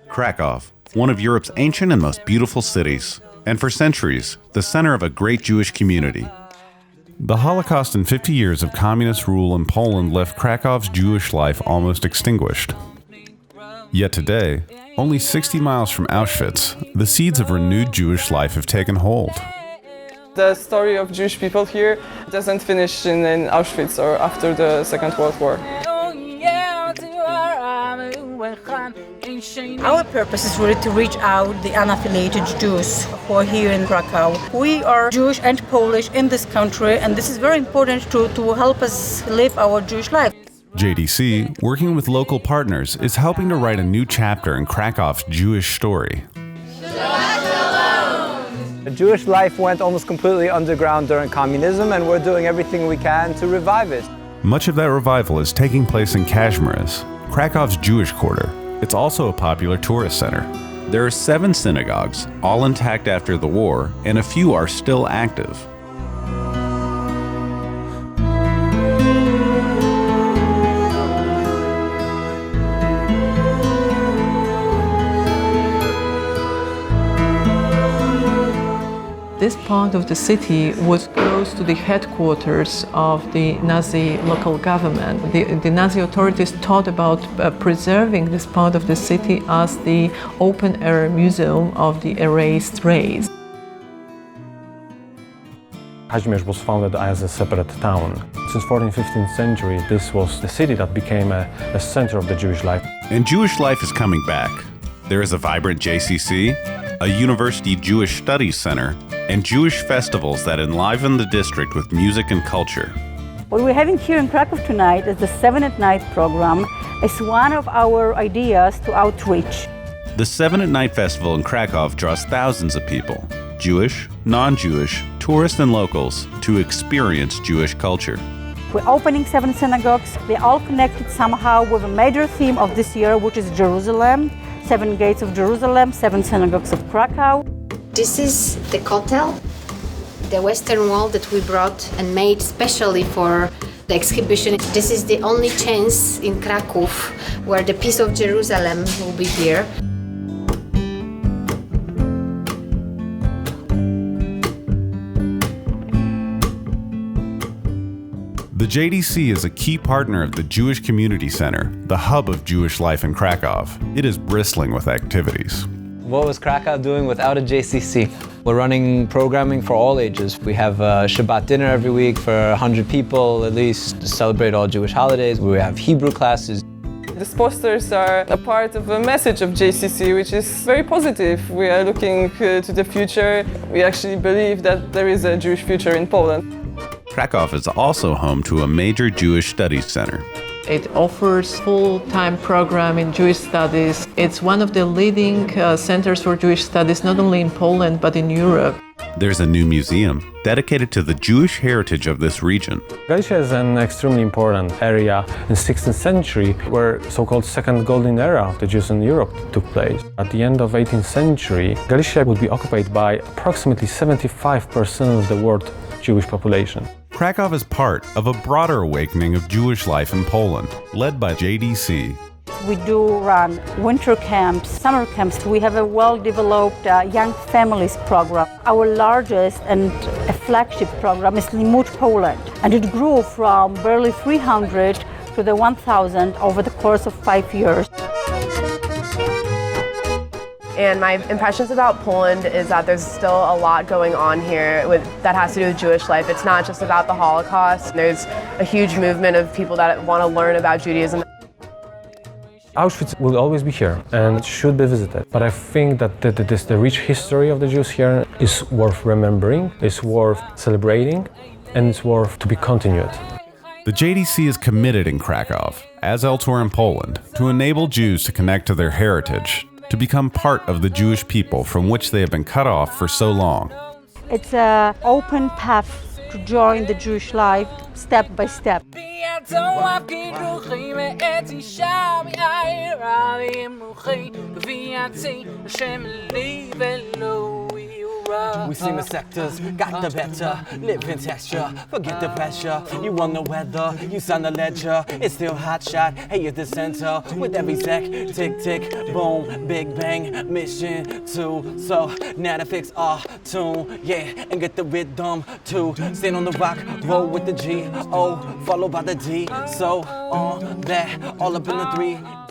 Krakow, one of Europe's ancient and most beautiful cities, and for centuries, the center of a great Jewish community. The Holocaust and 50 years of communist rule in Poland left Krakow's Jewish life almost extinguished. Yet today, only 60 miles from Auschwitz, the seeds of renewed Jewish life have taken hold. The story of Jewish people here doesn't finish in Auschwitz or after the Second World War. Our purpose is really to reach out the unaffiliated Jews who are here in Krakow. We are Jewish and Polish in this country, and this is very important to help us live our Jewish life. JDC, working with local partners, is helping to write a new chapter in Krakow's Jewish story. The Jewish life went almost completely underground during communism, and we're doing everything we can to revive it. Much of that revival is taking place in Kazimierz, Krakow's Jewish quarter. It's also a popular tourist center. There are 7 synagogues, all intact after the war, and a few are still active. This part of the city was close to the headquarters of the Nazi local government. The Nazi authorities thought about preserving this part of the city as the open-air museum of the erased race. Kazimierz was founded as a separate town. Since 14th, 15th century, this was the city that became a center of the Jewish life. And Jewish life is coming back. There is a vibrant JCC, a University Jewish Studies Center, and Jewish festivals that enliven the district with music and culture. What we're having here in Krakow tonight is the 7 at Night program. It's one of our ideas to outreach. The 7 at Night festival in Krakow draws thousands of people, Jewish, non-Jewish, tourists and locals, to experience Jewish culture. We're opening 7 synagogues. They're all connected somehow with a major theme of this year, which is Jerusalem. 7 gates of Jerusalem, 7 synagogues of Krakow. This is the kotel, the Western wall that we brought and made specially for the exhibition. This is the only chance in Krakow where the piece of Jerusalem will be here. The JDC is a key partner of the Jewish Community Center, the hub of Jewish life in Krakow. It is bristling with activities. What was Krakow doing without a JCC? We're running programming for all ages. We have a Shabbat dinner every week for 100 people at least to celebrate all Jewish holidays. We have Hebrew classes. These posters are a part of a message of JCC, which is very positive. We are looking to the future. We actually believe that there is a Jewish future in Poland. Krakow is also home to a major Jewish studies center. It offers full-time program in Jewish studies. It's one of the leading centers for Jewish studies, not only in Poland, but in Europe. There's a new museum dedicated to the Jewish heritage of this region. Galicia is an extremely important area in the 16th century where so-called second golden era of the Jews in Europe took place. At the end of 18th century, Galicia would be occupied by approximately 75% of the world Jewish population. Krakow is part of a broader awakening of Jewish life in Poland, led by JDC. We do run winter camps, summer camps. We have a well-developed young families program. Our largest and a flagship program is Limud Poland, and it grew from barely 300 to the 1,000 over the course of 5 years. And my impressions about Poland is that there's still a lot going on here that has to do with Jewish life. It's not just about the Holocaust. There's a huge movement of people that want to learn about Judaism. Auschwitz will always be here and should be visited. But I think that the rich history of the Jews here is worth remembering, is worth celebrating, and it's worth to be continued. The JDC is committed in Krakow, as elsewhere in Poland, to enable Jews to connect to their heritage, to become part of the Jewish people from which they have been cut off for so long. It's an open path to join the Jewish life step by step. We see the sectors, got the better, live in texture, forget the pressure. You run the weather, you sign the ledger, it's still hot shot, hey at the center. With every sec, tick tick, boom, big bang, mission two. So now to fix our tune, yeah, and get the rhythm too. Stand on the rock, roll with the G, O, followed by the D. So on that, all up in the 3